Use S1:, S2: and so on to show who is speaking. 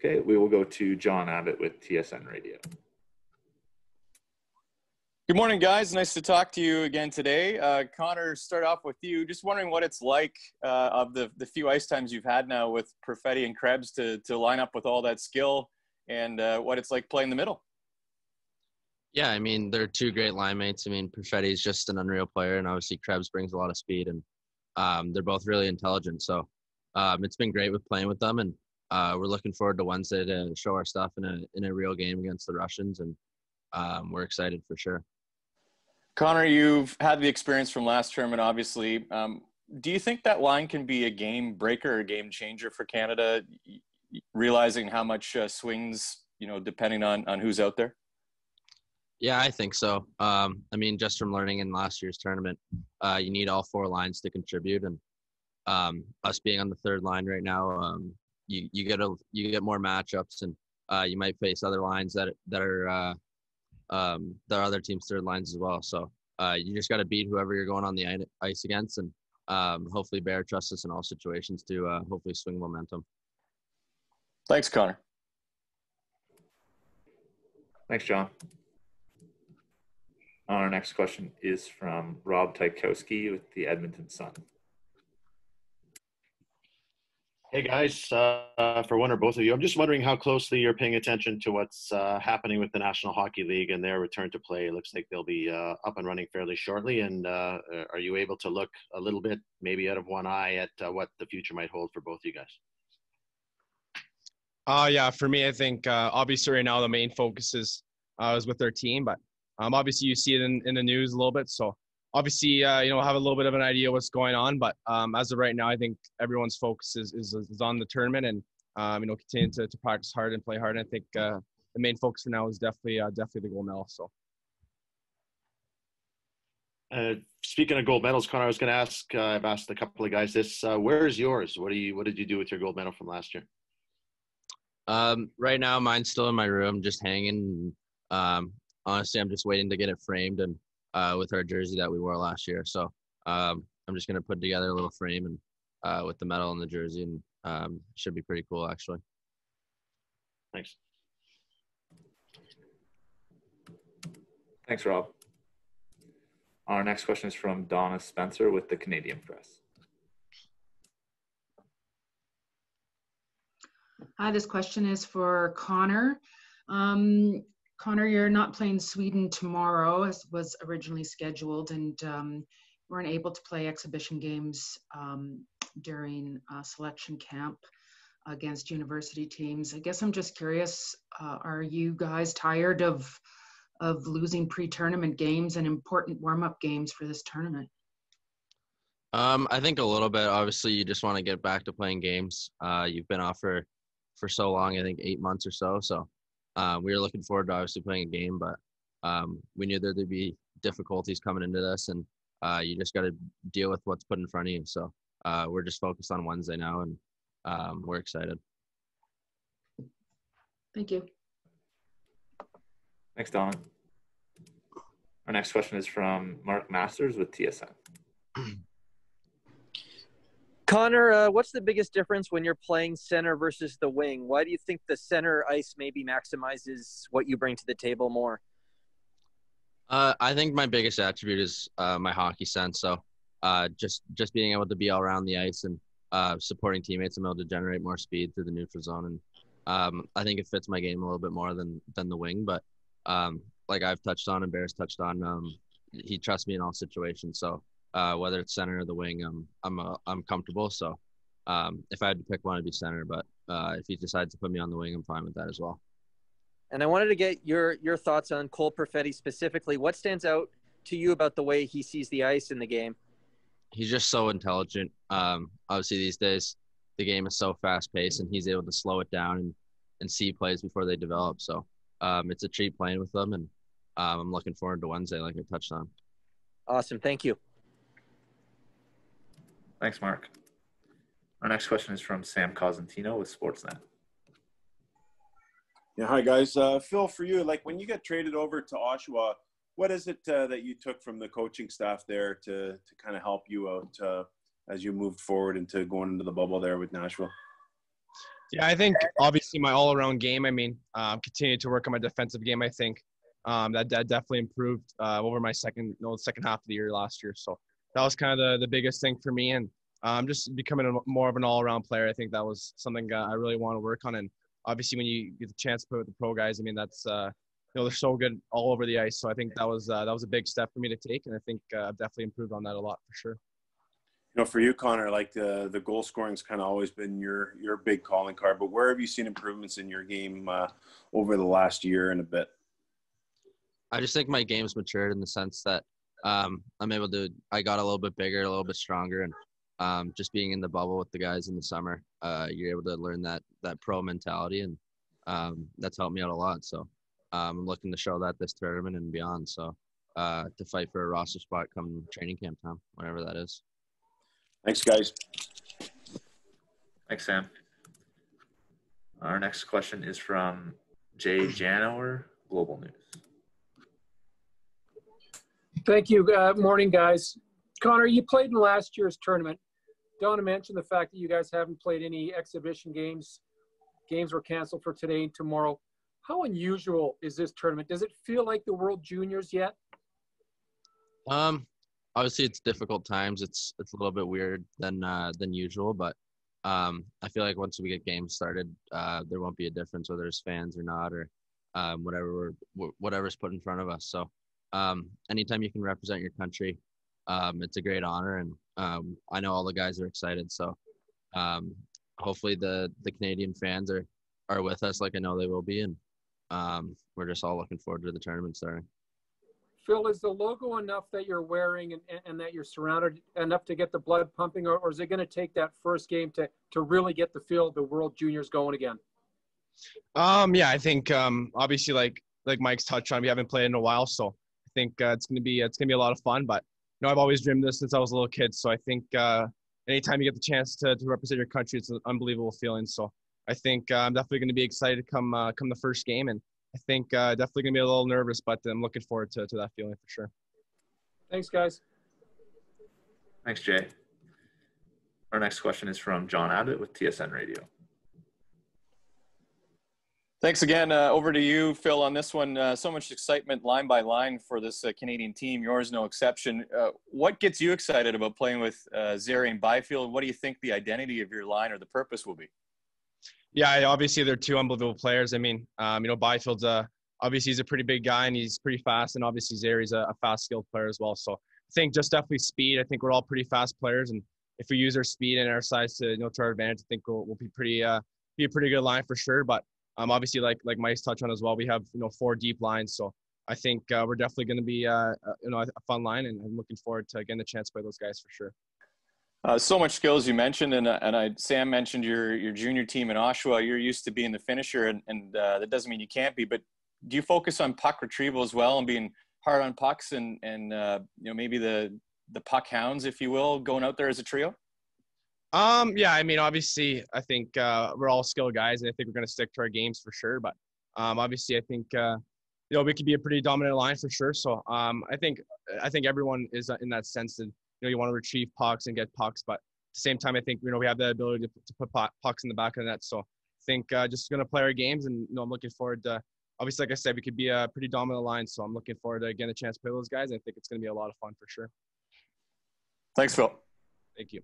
S1: Okay, we will go to John Abbott with TSN Radio.
S2: Good morning, guys. Nice to talk to you again today. Connor, start off with you. Just wondering what it's like of the few ice times you've had now with Perfetti and Krebs to line up with all that skill, and what it's like playing the middle.
S3: Yeah, I mean, they're two great line mates. I mean, Perfetti's just an unreal player, and obviously Krebs brings a lot of speed, and they're both really intelligent. So it's been great with playing with them, and we're looking forward to Wednesday to show our stuff in a real game against the Russians, and we're excited for sure.
S2: Connor, you've had the experience from last tournament, obviously. Do you think that line can be a game breaker or a game changer for Canada, realizing how much swings, depending on who's out there?
S3: Yeah, I think so. I mean, just from learning in last year's tournament, you need all four lines to contribute, and us being on the third line right now, you get more matchups, and you might face other lines that are the other team's third lines as well. So you just got to beat whoever you're going on the ice against, and hopefully Bear trusts us in all situations to hopefully swing momentum.
S2: Thanks, Connor.
S1: Thanks, John. Our next question is from Rob Tykowski with the Edmonton Sun.
S4: Hey guys, for one or both of you, I'm just wondering how closely you're paying attention to what's happening with the National Hockey League and their return to play. It looks like they'll be up and running fairly shortly. And are you able to look a little bit, maybe out of one eye, at what the future might hold for both of you guys?
S5: Yeah, for me, I think obviously right now the main focus is with their team, but obviously you see it in the news a little bit. So obviously, have a little bit of an idea what's going on, but as of right now, I think everyone's focus is on the tournament and, continue to practice hard and play hard. And I think the main focus for now is definitely the gold medal. So.
S4: Speaking of gold medals, Connor, I was going to ask, I've asked a couple of guys this, where is yours? What did you do with your gold medal from last year?
S3: Right now, mine's still in my room, just hanging. Honestly, I'm just waiting to get it framed and with our jersey that we wore last year. So I'm just going to put together a little frame and with the medal and the jersey, and should be pretty cool, actually.
S4: Thanks.
S1: Thanks, Rob. Our next question is from Donna Spencer with the Canadian Press.
S6: Hi, this question is for Connor. Connor, you're not playing Sweden tomorrow as was originally scheduled, and weren't able to play exhibition games during selection camp against university teams. I guess I'm just curious, are you guys tired of losing pre-tournament games and important warm-up games for this tournament?
S3: I think a little bit. Obviously, you just want to get back to playing games. You've been off for so long, I think 8 months or so. So we were looking forward to obviously playing a game, but we knew there'd be difficulties coming into this, and you just got to deal with what's put in front of you. So we're just focused on Wednesday now, and we're excited.
S6: Thank you.
S1: Thanks, Donna. Our next question is from Mark Masters with TSN.
S7: Connor, what's the biggest difference when you're playing center versus the wing? Why do you think the center ice maybe maximizes what you bring to the table more?
S3: I think my biggest attribute is my hockey sense. So just being able to be all around the ice and supporting teammates and able to generate more speed through the neutral zone. And I think it fits my game a little bit more than the wing. But like I've touched on and Bear's touched on, he trusts me in all situations. So whether it's center or the wing, I'm comfortable. So if I had to pick one, it'd be center. But if he decides to put me on the wing, I'm fine with that as well.
S7: And I wanted to get your thoughts on Cole Perfetti specifically. What stands out to you about the way he sees the ice in the game?
S3: He's just so intelligent. Obviously, these days, the game is so fast-paced, and he's able to slow it down and see plays before they develop. So it's a treat playing with them, and I'm looking forward to Wednesday, like I touched on.
S7: Awesome. Thank you.
S1: Thanks, Mark. Our next question is from Sam Cosentino with Sportsnet.
S8: Yeah, hi guys. Phil, for you, like when you get traded over to Oshawa, what is it that you took from the coaching staff there to kind of help you out as you moved forward into going into the bubble there with Nashville?
S5: Yeah, I think obviously my all-around game. I mean, continue to work on my defensive game. I think that definitely improved over my second half of the year last year. So that was kind of the biggest thing for me, and just becoming more of an all-around player. I think that was something I really want to work on. And obviously, when you get the chance to play with the pro guys, I mean, that's they're so good all over the ice. So I think that was a big step for me to take, and I think I've definitely improved on that a lot for sure.
S8: For you, Connor, like the goal scoring's kind of always been your big calling card. But where have you seen improvements in your game over the last year and a bit?
S3: I just think my game's matured in the sense that I got a little bit bigger, a little bit stronger, and just being in the bubble with the guys in the summer, you're able to learn that pro mentality, and that's helped me out a lot. So I'm looking to show that this tournament and beyond. So to fight for a roster spot come training camp time, whenever that is.
S8: Thanks, guys.
S1: Thanks, Sam. Our next question is from Jay Janower, Global News.
S9: Thank you. Morning, guys. Connor, you played in last year's tournament. Donna mentioned the fact that you guys haven't played any exhibition games. Games were canceled for today and tomorrow. How unusual is this tournament? Does it feel like the World Juniors yet?
S3: Obviously, it's difficult times. It's a little bit weird than usual, but I feel like once we get games started, there won't be a difference whether there's fans or not, or whatever's put in front of us. So anytime you can represent your country, it's a great honor, and I know all the guys are excited. So hopefully the Canadian fans are with us, like I know they will be, and we're just all looking forward to the tournament starting.
S9: Phil, is the logo enough that you're wearing and that you're surrounded enough to get the blood pumping, or is it going to take that first game to really get the feel of the World Juniors going again?
S5: Yeah, I think obviously like Mike's touched on, we haven't played in a while, so I think it's gonna be a lot of fun. But I've always dreamed this since I was a little kid, so I think anytime you get the chance to represent your country, it's an unbelievable feeling. So I think I'm definitely going to be excited come the first game, and I think definitely going to be a little nervous, but I'm looking forward to that feeling for sure.
S9: Thanks, guys.
S1: Thanks, Jay. Our next question is from John Abbott with TSN Radio.
S2: Thanks again. Over to you, Phil, on this one. So much excitement line by line for this Canadian team. Yours no exception. What gets you excited about playing with Zary and Byfield? What do you think the identity of your line or the purpose will be?
S5: Yeah, obviously they're two unbelievable players. I mean, Byfield's obviously he's a pretty big guy and he's pretty fast, and obviously Zary's a fast, skilled player as well. So I think just definitely speed. I think we're all pretty fast players, and if we use our speed and our size to to our advantage, I think we'll be be a pretty good line for sure. But obviously, like Mike's touched on as well, we have 4 deep lines, so I think we're definitely going to be a fun line, and I'm looking forward to getting the chance to play those guys for sure.
S2: So much skills you mentioned, and Sam mentioned your junior team in Oshawa. You're used to being the finisher, and that doesn't mean you can't be. But do you focus on puck retrieval as well and being hard on pucks, and maybe the puck hounds, if you will, going out there as a trio?
S5: Yeah, I mean, obviously, I think we're all skilled guys, and I think we're going to stick to our games for sure. But obviously, I think we could be a pretty dominant line for sure. So I think everyone is in that sense that you want to retrieve pucks and get pucks, but at the same time, I think we have the ability to put pucks in the back of the net. So I think just going to play our games, and I'm looking forward to. Obviously, like I said, we could be a pretty dominant line, so I'm looking forward to getting a chance to play those guys. I think it's going to be a lot of fun for sure.
S2: Thanks, Phil.
S5: Thank you.